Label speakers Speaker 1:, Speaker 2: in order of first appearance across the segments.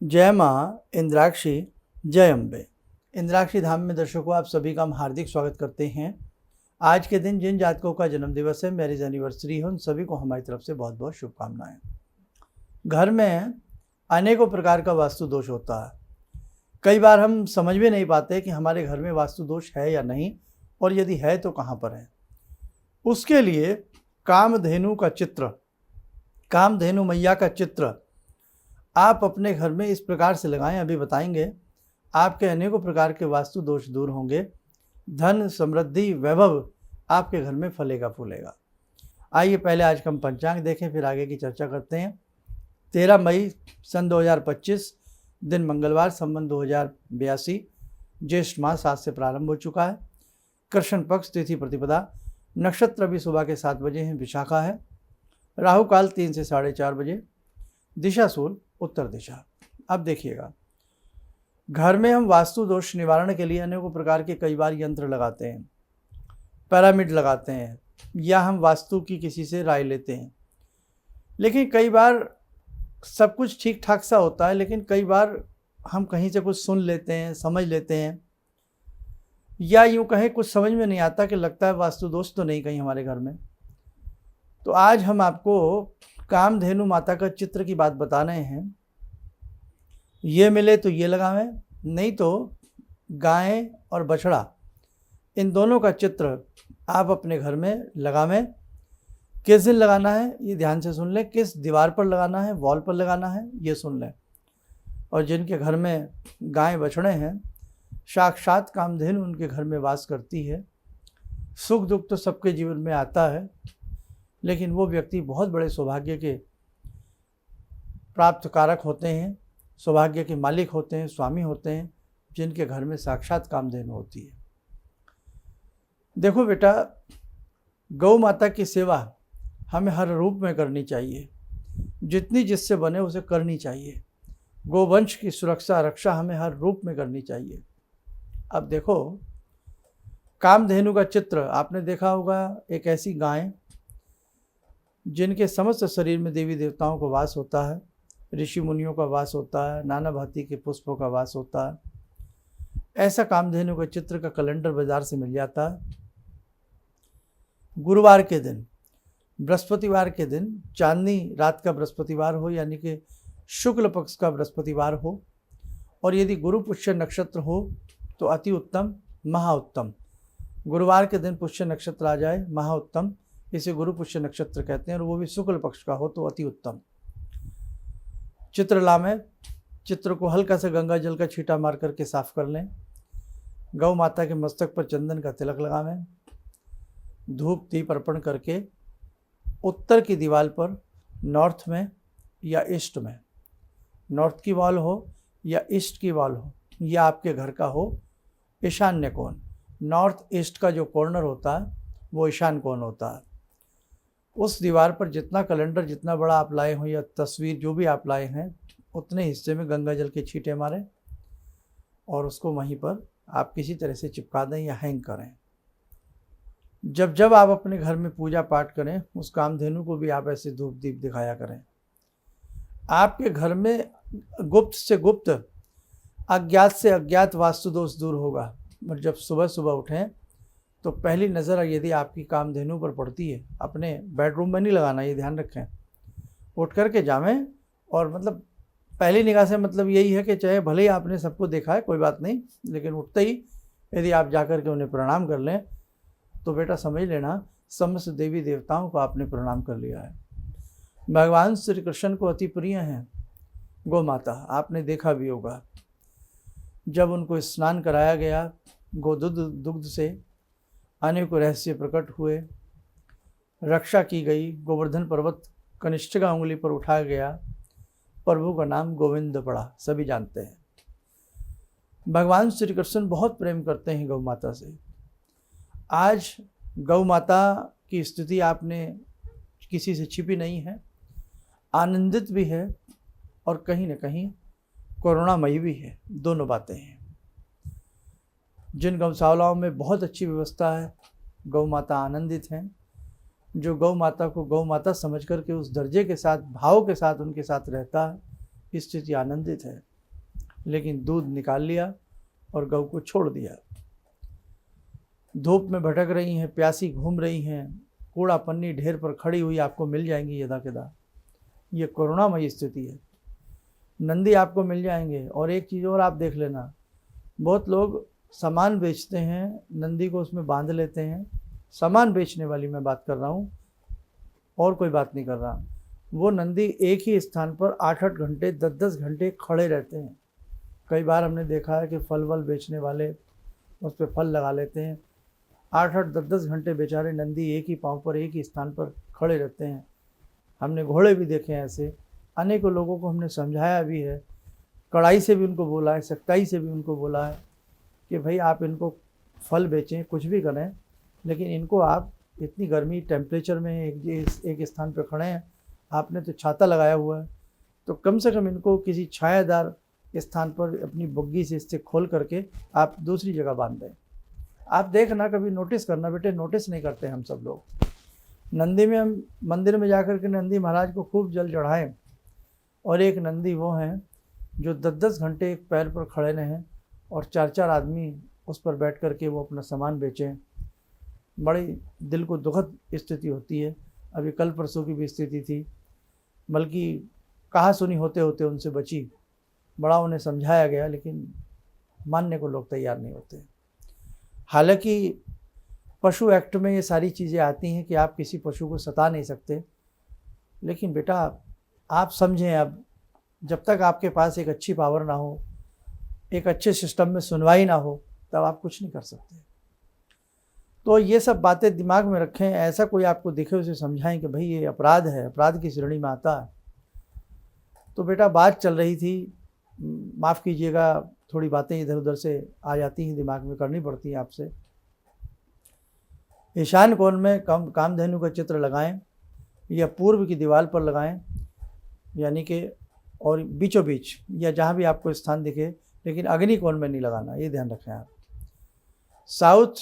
Speaker 1: जय माँ इंद्राक्षी, जय अम्बे। इंद्राक्षी धाम में दर्शकों आप सभी का हम हार्दिक स्वागत करते हैं। आज के दिन जिन जातकों का जन्म दिवस है, मैरिज एनिवर्सरी है, उन सभी को हमारी तरफ से बहुत बहुत शुभकामनाएं। घर में अनेकों प्रकार का वास्तु दोष होता है। कई बार हम समझ भी नहीं पाते कि हमारे घर में वास्तु दोष है या नहीं, और यदि है तो कहाँ पर है। उसके लिए कामधेनु का चित्र, कामधेनु मैया का चित्र आप अपने घर में इस प्रकार से लगाएं, अभी बताएंगे। आपके अनेकों प्रकार के वास्तु दोष दूर होंगे। धन, समृद्धि, वैभव आपके घर में फलेगा फूलेगा। आइए पहले आज का हम पंचांग देखें, फिर आगे की चर्चा करते हैं। 13 मई सन 2025, दिन मंगलवार, संवत 2082, ज्येष्ठ मास आज से प्रारंभ हो चुका है। कृष्ण पक्ष, तिथि प्रतिपदा, नक्षत्र भी सुबह के 7 बजे हैं, विशाखा है। राहु काल 3 से 4:30 बजे, दिशा सूल उत्तर दिशा। अब देखिएगा, घर में हम वास्तु दोष निवारण के लिए अनेकों प्रकार के कई बार यंत्र लगाते हैं, पिरामिड लगाते हैं, या हम वास्तु की किसी से राय लेते हैं। लेकिन कई बार सब कुछ ठीक ठाक सा होता है, लेकिन कई बार हम कहीं से कुछ सुन लेते हैं, समझ लेते हैं, या यूँ कहें कुछ समझ में नहीं आता कि लगता है वास्तु दोष तो नहीं कहीं हमारे घर में। तो आज हम आपको कामधेनु माता का चित्र की बात बता रहे हैं। ये मिले तो ये लगावें, नहीं तो गाय और बछड़ा, इन दोनों का चित्र आप अपने घर में लगावें। किस दिन लगाना है ये ध्यान से सुन लें, किस दीवार पर लगाना है, वॉल पर लगाना है, ये सुन लें। और जिनके घर में गाय बछड़े हैं, साक्षात कामधेनु उनके घर में वास करती है। सुख दुख तो सबके जीवन में आता है, लेकिन वो व्यक्ति बहुत बड़े सौभाग्य के प्राप्त कारक होते हैं, सौभाग्य के मालिक होते हैं, स्वामी होते हैं, जिनके घर में साक्षात कामधेनु होती है। देखो बेटा, गौ माता की सेवा हमें हर रूप में करनी चाहिए, जितनी जिससे बने उसे करनी चाहिए। गोवंश की सुरक्षा रक्षा हमें हर रूप में करनी चाहिए। अब देखो, कामधेनु का चित्र आपने देखा होगा, एक ऐसी गाय जिनके समस्त शरीर में देवी देवताओं का वास होता है, ऋषि मुनियों का वास होता है, नाना भांति के पुष्पों का वास होता है। ऐसा कामधेनु का चित्र का कैलेंडर बाजार से मिल जाता है। गुरुवार के दिन, बृहस्पतिवार के दिन, चांदनी रात का बृहस्पतिवार हो, यानी कि शुक्ल पक्ष का बृहस्पतिवार हो, और यदि गुरु पुष्य नक्षत्र हो तो अति उत्तम, महाउत्तम। गुरुवार के दिन पुष्य नक्षत्र आ जाए, महाउत्तम, इसे गुरु पुष्य नक्षत्र कहते हैं, और वो भी शुक्ल पक्ष का हो तो अति उत्तम। चित्र में चित्र को हल्का सा गंगा जल का छींटा मार करके साफ कर लें। गौ माता के मस्तक पर चंदन का तिलक लगावें। धूप दीप अर्पण करके उत्तर की दीवार पर, नॉर्थ में या ईस्ट में, नॉर्थ की वॉल हो या ईस्ट की वॉल हो, या आपके घर का हो ईशान्य कोण, नॉर्थ ईस्ट का जो कॉर्नर होता है वो ईशान कोण होता है। उस दीवार पर जितना कैलेंडर, जितना बड़ा आप लाए हो या तस्वीर जो भी आप लाए हैं, उतने हिस्से में गंगा जल के छींटे मारें और उसको वहीं पर आप किसी तरह से चिपका दें या हैंग करें। जब जब आप अपने घर में पूजा पाठ करें, उस कामधेनु को भी आप ऐसे धूप दीप दिखाया करें। आपके घर में गुप्त से गुप्त, अज्ञात से अज्ञात वास्तु दोष दूर होगा। और जब सुबह सुबह उठें तो पहली नज़र यदि आपकी कामधेनु पर पड़ती है, अपने बेडरूम में नहीं लगाना, ये ध्यान रखें। उठ करके जावें, और मतलब पहली निगाह से मतलब यही है कि चाहे भले ही आपने सबको देखा है, कोई बात नहीं, लेकिन उठते ही यदि आप जा कर के उन्हें प्रणाम कर लें तो बेटा समझ लेना समस्त देवी देवताओं को आपने प्रणाम कर लिया है। भगवान श्री कृष्ण को अति प्रिय हैं गौ माता, आपने देखा भी होगा। जब उनको स्नान कराया गया दुग्ध से, अनेकों रहस्य प्रकट हुए, रक्षा की गई, गोवर्धन पर्वत कनिष्ठिका उंगली पर उठाया गया, प्रभु का नाम गोविंद पड़ा, सभी जानते हैं। भगवान श्री कृष्ण बहुत प्रेम करते हैं गौ माता से। आज गौ माता की स्थिति आपने किसी से छिपी नहीं है, आनंदित भी है और कहीं न कहीं करुणामयी भी है, दोनों बातें हैं। जिन गौशालाओं में बहुत अच्छी व्यवस्था है, गौ माता आनंदित हैं। जो गौ माता को गौ माता समझ कर के उस दर्जे के साथ, भाव के साथ उनके साथ रहता है, स्थिति आनंदित है। लेकिन दूध निकाल लिया और गऊ को छोड़ दिया। धूप में भटक रही हैं, प्यासी घूम रही हैं, कूड़ा पन्नी ढेर पर खड़ी हुई आपको मिल जाएंगी यदा कदा। ये करुणामयी स्थिति है। नंदी आपको मिल जाएंगे। और एक चीज़ और आप देख लेना, बहुत लोग सामान बेचते हैं, नंदी को उसमें बांध लेते हैं। सामान बेचने वाली मैं बात कर रहा हूँ, और कोई बात नहीं कर रहा। वो नंदी एक ही स्थान पर 8-8 घंटे 10-10 घंटे खड़े रहते हैं। कई बार हमने देखा है कि फल वल बेचने वाले उस पर फल लगा लेते हैं। 8-8 10-10 घंटे बेचारे नंदी एक ही पाँव पर एक ही स्थान पर खड़े रहते हैं। हमने घोड़े भी देखे हैं ऐसे। अनेकों लोगों को हमने समझाया भी है, कड़ाई से भी उनको बोला है, सख्ताई से भी उनको बोला है कि भाई आप इनको फल बेचें, कुछ भी करें, लेकिन इनको आप इतनी गर्मी टेम्परेचर में एक स्थान पर खड़े हैं, आपने तो छाता लगाया हुआ है, तो कम से कम इनको किसी छायादार स्थान पर अपनी बुग्गी से इससे खोल करके आप दूसरी जगह बांध दें। आप देखना, कभी नोटिस करना बेटे, नोटिस नहीं करते हम सब लोग। नंदी में हम मंदिर में जाकर के नंदी महाराज को खूब जल चढ़ाएं, और एक नंदी वो हैं जो 10-10 घंटे एक पैर पर खड़े रहें और 4-4 आदमी उस पर बैठ कर के वो अपना सामान बेचें। बड़ी दिल को दुखद स्थिति होती है। अभी कल परसों की भी स्थिति थी, बल्कि कहा सुनी होते होते उनसे बची। बड़ा उन्हें समझाया गया, लेकिन मानने को लोग तैयार नहीं होते। हालांकि पशु एक्ट में ये सारी चीज़ें आती हैं कि आप किसी पशु को सता नहीं सकते, लेकिन बेटा आप समझें, अब जब तक आपके पास एक अच्छी पावर ना हो, एक अच्छे सिस्टम में सुनवाई ना हो, तब आप कुछ नहीं कर सकते। तो ये सब बातें दिमाग में रखें। ऐसा कोई आपको दिखे उसे समझाएं कि भाई ये अपराध है, अपराध की श्रेणी में आता है। तो बेटा बात चल रही थी, माफ़ कीजिएगा, थोड़ी बातें इधर उधर से आ जाती हैं, दिमाग में करनी पड़ती हैं आपसे। ईशान कोण में कामधेनु का चित्र लगाएं या पूर्व की दीवार पर लगाएं, यानी कि और बीचों बीच या जहाँ भी आपको स्थान दिखे, लेकिन अग्नि कोण में नहीं लगाना, ये ध्यान रखें आप। साउथ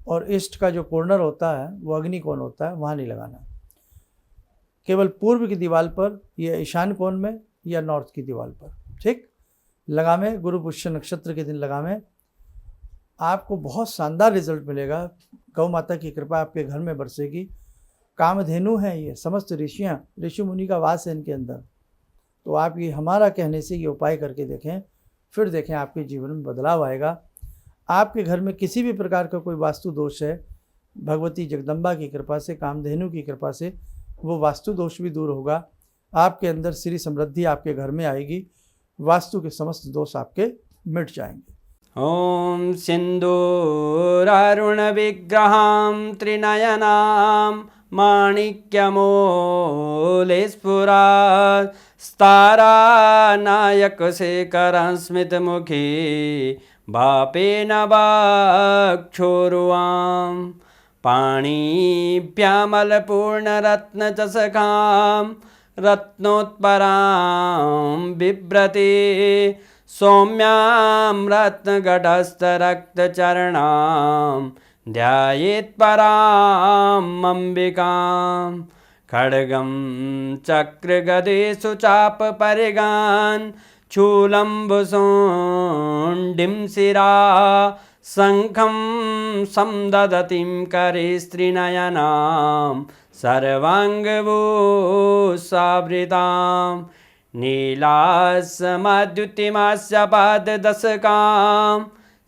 Speaker 1: और ईस्ट का जो कॉर्नर होता है वो अग्नि कोण होता है, वहाँ नहीं लगाना। केवल पूर्व की दीवार पर या ईशान कोण में या नॉर्थ की दीवार पर, ठीक लगावें। गुरु पुष्य नक्षत्र के दिन लगावें, आपको बहुत शानदार रिजल्ट मिलेगा। गौ माता की कृपा आपके घर में बरसेगी। कामधेनु हैं ये समस्त ऋषियाँ, ऋषि मुनि का वास है इनके अंदर। तो आप ये हमारा कहने से ये उपाय करके देखें, फिर देखें आपके जीवन में बदलाव आएगा। आपके घर में किसी भी प्रकार का कोई वास्तु दोष है, भगवती जगदम्बा की कृपा से, कामधेनु की कृपा से वो वास्तु दोष भी दूर होगा। आपके अंदर श्री समृद्धि आपके घर में आएगी, वास्तु के समस्त दोष आपके मिट जाएंगे।
Speaker 2: ॐ सिन्दूरारुणविग्रहां त्रिनयनां माणिक्यमूलस्फुरात् स्तारानायकशेखरं स्मितमुखी भापेन वाक्छोरुवां पाणिभ्यामलपूर्णरत्नचषकां रत्नोत्परां बिभ्रति सौम्यां रत्नघटस्थरक्तचरणां ध्यायेत्पराम् अम्बिकां खड्गं चक्रगदेषु चापपरिगान् शूलम्बुशुण्डिं शिरा शङ्खं संदधतीं करे स्त्रीनयनां सर्वाङ्गभूषावृतां नीलास्मद्युतिमास्य पाददशकां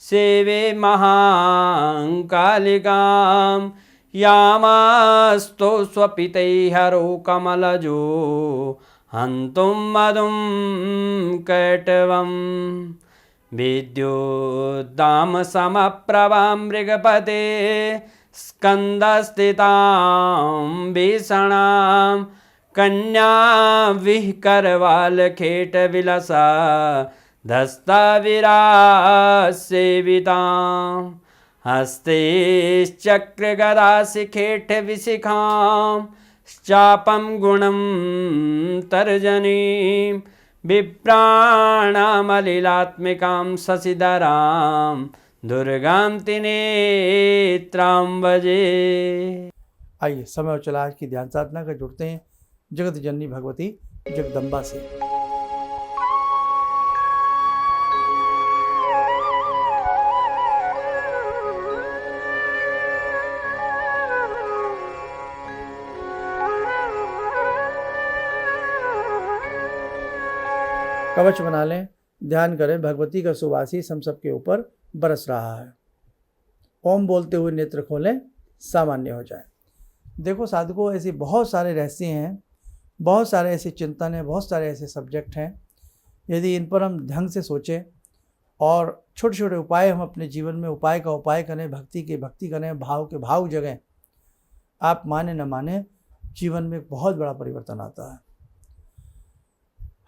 Speaker 2: सेवे महाकालिकां यामास्तो स्वपितैहरो कमलजो हन्तुं मधुं कैटवम् विद्युद्दामसमप्रभां मृगपते स्कन्दस्थितां भीषणां कन्या विहकरवालखेटविलसा धस्ताविरासेवितां हस्तेश्चक्रगदाशिखेटविशिखां चापं गुणं तर्जनीं बिभ्राणामलिलात्मिकां शशिधरां दुर्गां त्रिनेत्रां भजे।
Speaker 1: आइए समय और चला आज की ध्यान साधना का जुड़ते हैं जगत जननी भगवती जगदम्बा से। कवच बना लें, ध्यान करें भगवती का सुवासीस हम सबके ऊपर बरस रहा है। ओम बोलते हुए नेत्र खोलें, सामान्य हो जाए। देखो साधकों, ऐसे बहुत सारे रहस्य हैं, बहुत सारे ऐसे चिंतन हैं, बहुत सारे ऐसे सब्जेक्ट हैं। यदि इन पर हम ढंग से सोचें और छोटे छोटे उपाय हम अपने जीवन में उपाय का उपाय करें, भक्ति के भक्ति करें, भाव के भाव जगें, आप माने न माने जीवन में एक बहुत बड़ा परिवर्तन आता है।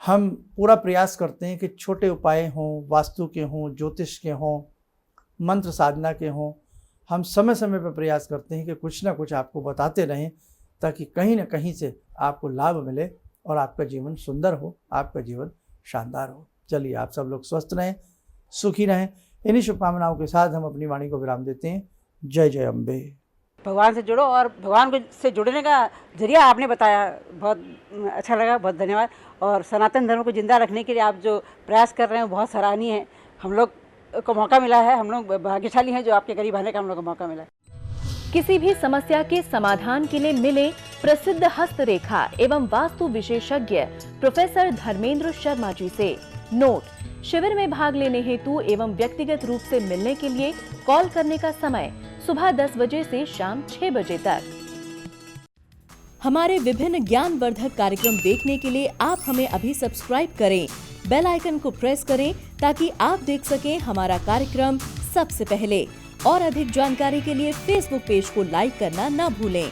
Speaker 1: हम पूरा प्रयास करते हैं कि छोटे उपाय हों, वास्तु के हों, ज्योतिष के हों, मंत्र साधना के हों, हम समय समय पर प्रयास करते हैं कि कुछ ना कुछ आपको बताते रहें, ताकि कहीं ना कहीं से आपको लाभ मिले और आपका जीवन सुंदर हो, आपका जीवन शानदार हो। चलिए, आप सब लोग स्वस्थ रहें, सुखी रहें। इन्हीं शुभकामनाओं के साथ हम अपनी वाणी को विराम देते हैं। जय जय अम्बे।
Speaker 3: भगवान से जुड़ो और भगवान से जुड़ने का जरिया आपने बताया, बहुत अच्छा लगा, बहुत धन्यवाद। और सनातन धर्म को जिंदा रखने के लिए आप जो प्रयास कर रहे हैं वो बहुत सराहनीय है। हम लोग को मौका मिला है, हम लोग भाग्यशाली हैं जो आपके करीब आने का हम लोग को मौका मिला है।
Speaker 4: किसी भी समस्या के समाधान के लिए मिले प्रसिद्ध हस्तरेखा एवं वास्तु विशेषज्ञ प्रोफेसर धर्मेंद्र शर्मा जी से। नोट: शिविर में भाग लेने हेतु एवं व्यक्तिगत रूप से मिलने के लिए कॉल करने का समय सुबह 10 बजे से शाम 6 बजे तक। हमारे विभिन्न ज्ञानवर्धक कार्यक्रम देखने के लिए आप हमें अभी सब्सक्राइब करें, बेल आइकन को प्रेस करें ताकि आप देख सकें हमारा कार्यक्रम सबसे पहले। और अधिक जानकारी के लिए फेसबुक पेज को लाइक करना न भूलें।